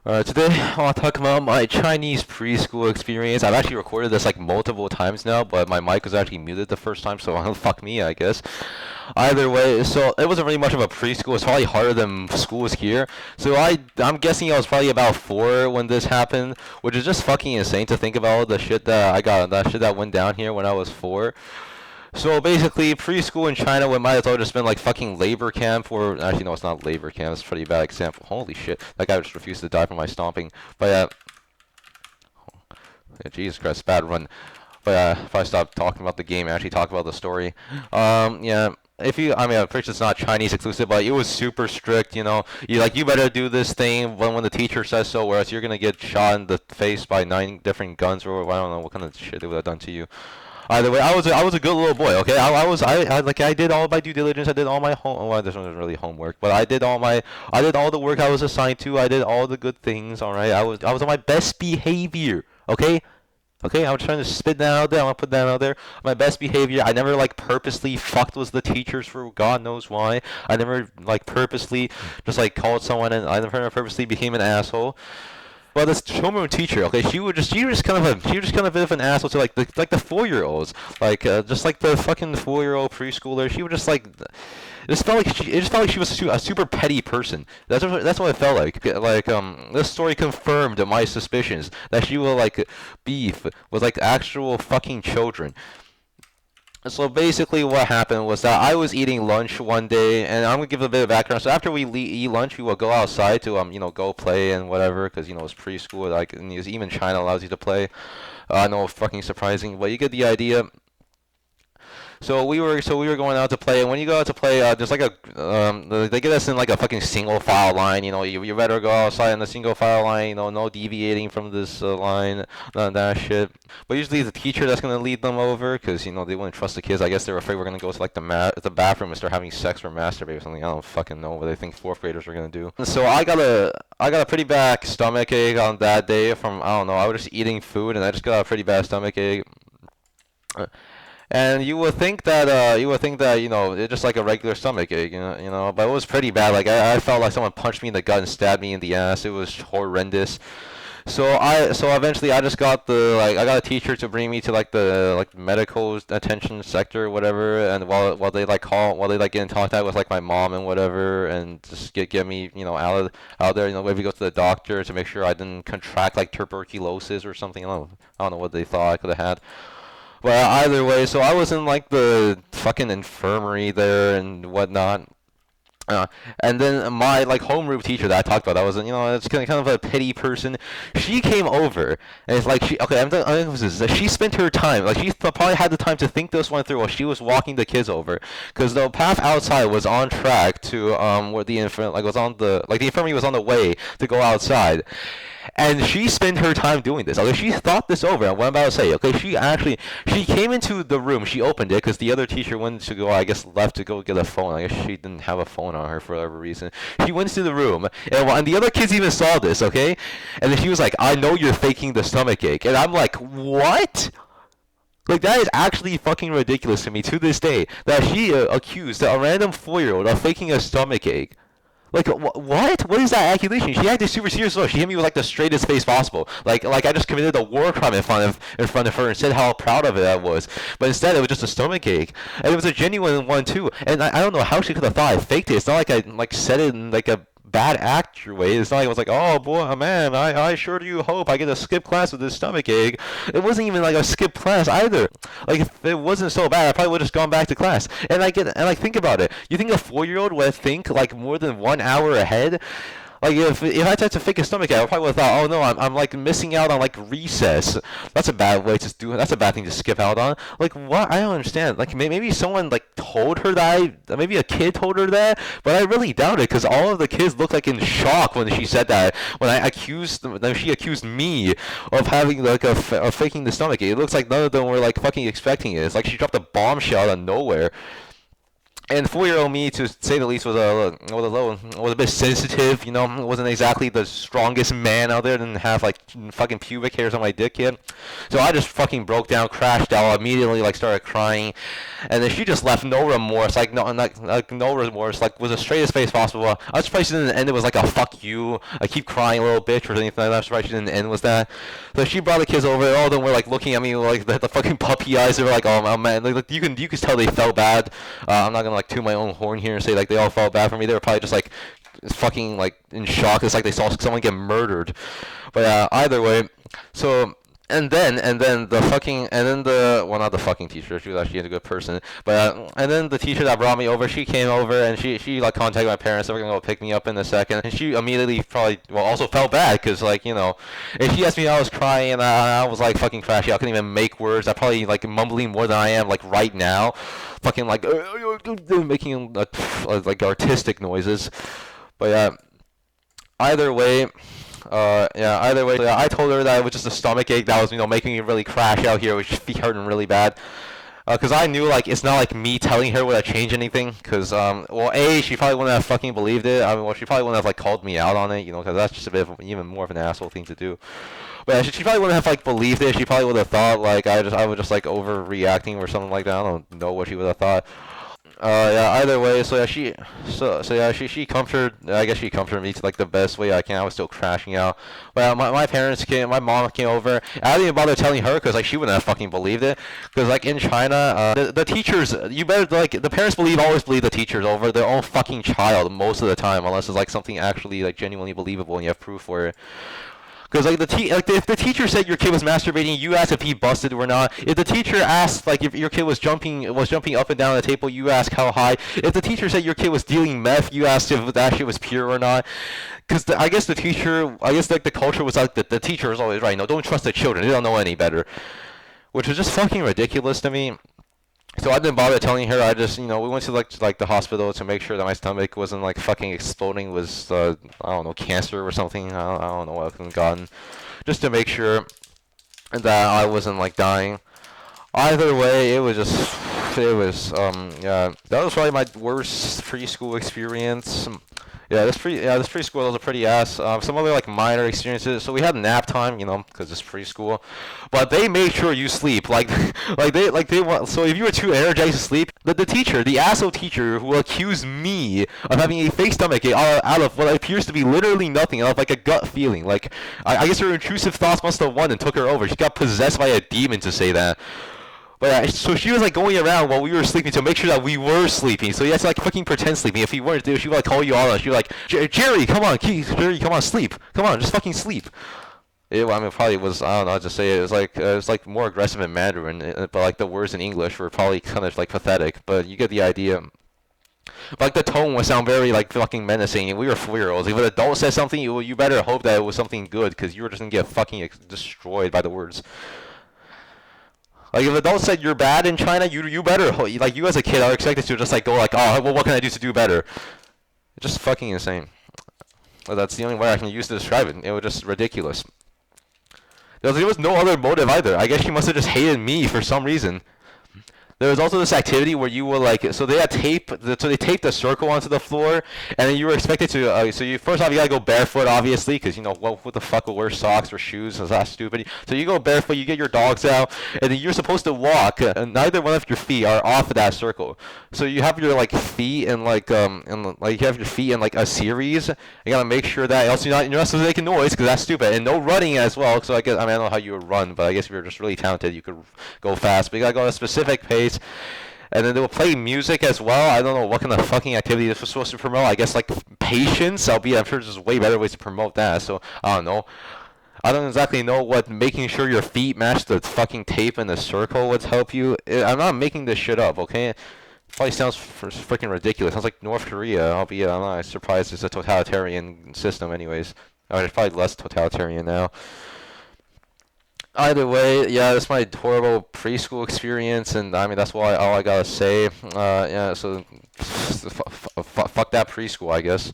Today I want to talk about my Chinese preschool experience. I've actually recorded this like multiple times now, but my mic was actually muted the first time, so fuck me, I guess. Either way, so it wasn't really much of a preschool. It's probably harder than schools here. So I'm guessing I was probably about 4 when this happened, which is just fucking insane to think about all the shit that I got, that shit that went down here when I was 4. So basically, preschool in China, we might as well just been like fucking labor camp, or actually no, it's not labor camp. It's a pretty bad example. Holy shit, that guy just refused to die from my stomping. But yeah, Jesus Christ, bad run. But if I stop talking about the game and actually talk about the story, yeah. If you, I mean, I'm pretty sure it's not Chinese exclusive, but it was super strict. You better do this thing when the teacher says so, or else you're gonna get shot in the face by 9 different guns, or I don't know what kind of shit they would have done to you. Either way, I was a good little boy. Okay, I did all my due diligence. I did all my home. Well, this wasn't really homework, but I did all the work I was assigned to. I did all the good things. All right, I was on my best behavior. Okay. Okay, I'm trying to spit that out there. I want to put that out there. My best behavior. I never like purposely fucked with the teachers for God knows why. I never like purposely just like called someone, and I never purposely became an asshole. Well, this homeroom teacher, okay, she was just kind of a bit of an asshole to like the 4-year-olds, just like the fucking 4-year-old preschooler. She was just like, it just felt like she was a super petty person. That's what it felt like. This story confirmed my suspicions that she will like beef with like actual fucking children. So basically, what happened was that I was eating lunch one day, and I'm gonna give a bit of background. So after we eat lunch, we will go outside to go play and whatever, because it's preschool. Like, and even China allows you to play. No, fucking surprising, but you get the idea. So we were going out to play, and when you go out to play, there's like they get us in like a fucking single file line. You better go outside in the single file line. No deviating from this line, none of that shit. But usually the teacher that's gonna lead them over, because they wouldn't trust the kids. I guess they were afraid we're gonna go to like the bathroom and start having sex or masturbate or something. I don't fucking know what they think fourth graders are gonna do. So I got a pretty bad stomach ache on that day from, I don't know. I was just eating food, and I just got a pretty bad stomach ache. And you would think that it's just like a regular stomach ache, but it was pretty bad. Like I felt like someone punched me in the gut and stabbed me in the ass. It was horrendous. So eventually I just got I got a teacher to bring me to like medical attention sector or whatever, and while they like get in contact with like my mom and whatever, and just get me out there, maybe go to the doctor to make sure I didn't contract like tuberculosis or something. I don't know what they thought I could have had. Well, either way, so I was in like the fucking infirmary there and whatnot. Uh, and then my like homeroom teacher that I talked about, that was it's kind of a pity person. She came over, and it's like she spent her time, like she probably had the time to think this one through while she was walking the kids over, because the path outside was on track to where the infirm like was on the infirmary was on the way to go outside. And she spent her time doing this. Okay, she thought this over. And what I'm about to say, okay, she came into the room. She opened it because the other teacher went to go, I guess, left to go get a phone. I guess she didn't have a phone on her for whatever reason. She went into the room, and the other kids even saw this, okay? And then she was like, "I know you're faking the stomach ache," and I'm like, "What?" Like, that is actually fucking ridiculous to me to this day that she accused a random 4-year-old of faking a stomach ache. Like, what? What is that accusation? She acted super serious though. She hit me with like the straightest face possible. Like I just committed a war crime in front of her and said how proud of it I was. But instead, it was just a stomach ache, and it was a genuine one too. And I don't know how she could have thought I faked it. It's not like I like said it in like a bad actor way. It's not like I was like, oh boy, man, I sure do hope I get to skip class with this stomach ache. It wasn't even like a skip class either. Like if it wasn't so bad, I probably would have just gone back to class. And like think about it. You think a 4-year-old would think like more than 1 hour ahead? Like if I tried to fake a stomach ache, I probably would have thought, oh no, I'm like missing out on like recess. That's a bad way to do. That's a bad thing to skip out on. Like what? I don't understand. Like maybe someone like told her that. Maybe a kid told her that, but I really doubt it because all of the kids looked like in shock when she said that. When she accused me of having like of faking the stomach ache. It looks like none of them were like fucking expecting it. It's like she dropped a bombshell out of nowhere. And 4-year-old me, to say the least, was a bit sensitive. You know, wasn't exactly the strongest man out there. Didn't have like fucking pubic hairs on my dick yet. So I just fucking broke down, crashed out, immediately like started crying, and then she just left no remorse, like no remorse, like was the straightest face possible. I was surprised she didn't end it was like a fuck you, I keep crying, little bitch, or anything like that. I'm surprised she didn't end with that. So she brought the kids over. All of them were like looking at me like the fucking puppy eyes. They were like, oh man, like you could tell they felt bad. I'm not gonna like toot my own horn here and say like they all felt bad for me. They were probably just like fucking like in shock. It's like they saw someone get murdered. But either way, so. Well, not the fucking teacher, she was actually a good person, but and then the teacher that brought me over, she came over and she like contacted my parents. They were gonna go pick me up in a second, and she immediately probably also felt bad because like and she asked me, I was crying, and I was like fucking crashy. I couldn't even make words. I probably like mumbling more than I am like right now, fucking like making like artistic noises. But either way. I told her that it was just a stomach ache that was, making me really crash out here, which be hurting really bad. Because I knew, like, it's not like me telling her would have changed anything. Because, well, A, she probably wouldn't have fucking believed it. I mean, well, she probably wouldn't have, like, called me out on it, because that's just a bit of, even more of an asshole thing to do. But yeah, she probably wouldn't have, like, believed it. She probably would have thought, like, I was just, like, overreacting or something like that. I don't know what she would have thought. Either way, she comforted, I guess she comforted me to like the best way I can. I was still crashing out. But my mom came over. I didn't even bother telling her because like she wouldn't have fucking believed it. Because like in China, the teachers, you better like the parents always believe the teachers over their own fucking child most of the time, unless it's like something actually like genuinely believable and you have proof for it. Because like if the teacher said your kid was masturbating, you asked if he busted or not. If the teacher asked like if your kid was jumping up and down the table, you ask how high. If the teacher said your kid was dealing meth, you asked if that shit was pure or not. Because I guess like the culture was like the teacher is always right. No, don't trust the children. They don't know any better. Which was just fucking ridiculous to me. So I didn't bother telling her. I just, we went to like the hospital to make sure that my stomach wasn't like fucking exploding with I don't know, cancer or something. I don't know what I could have gotten, just to make sure that I wasn't like dying. Either way, it was yeah, that was probably my worst preschool experience. This preschool was a pretty ass. Some other like minor experiences. So we had nap time, because it's preschool, but they made sure you sleep. Like, they want. So if you were too energized to sleep, the asshole teacher who accused me of having a fake stomach ache out of what appears to be literally nothing, out of like a gut feeling. Like, I guess her intrusive thoughts must have won and took her over. She got possessed by a demon to say that. But so she was like going around while we were sleeping to make sure that we were sleeping. So you had to like fucking pretend sleeping. If you weren't, she would like call you all out. She would like, Jerry, come on, Jerry, come on, sleep. Come on, just fucking sleep. It probably was, I don't know how to say it. It was like more aggressive in Mandarin, but like the words in English were probably kind of like pathetic. But you get the idea. But, like the tone would sound very like fucking menacing. And we were 4-year-olds. If an adult said something, you better hope that it was something good, because you were just gonna get fucking destroyed by the words. Like if adults said you're bad in China, you better like you as a kid are expected to just like go like, oh well, what can I do to do better? It's just fucking insane. Well, that's the only way I can use to describe it. It was just ridiculous. There was no other motive either. I guess she must have just hated me for some reason. There was also this activity where you were like, so they had so they taped a circle onto the floor, and then you were expected to, so you first off you gotta go barefoot, obviously, because what the fuck will wear socks or shoes? Is that stupid? So you go barefoot, you get your dogs out, and then you're supposed to walk, and neither one of your feet are off of that circle. So you have your like feet in like you have your feet in like a series. You gotta make sure that else you're not supposed to make a noise, because that's stupid, and no running as well. So I mean I don't know how you would run, but I guess if you're just really talented, you could go fast. But you gotta go at a specific pace. And then they will play music as well. I don't know what kind of fucking activity this was supposed to promote. I guess like patience, albeit I'm sure there's way better ways to promote that. So I don't know. I don't exactly know what making sure your feet match the fucking tape in the circle would help you. I'm not making this shit up, okay? It probably sounds freaking ridiculous. Sounds like North Korea, albeit I'm not surprised it's a totalitarian system anyways. I mean, it's probably less totalitarian now. Either way, yeah, that's my horrible preschool experience, and I mean that's all I gotta say. Yeah, so fuck that preschool, I guess.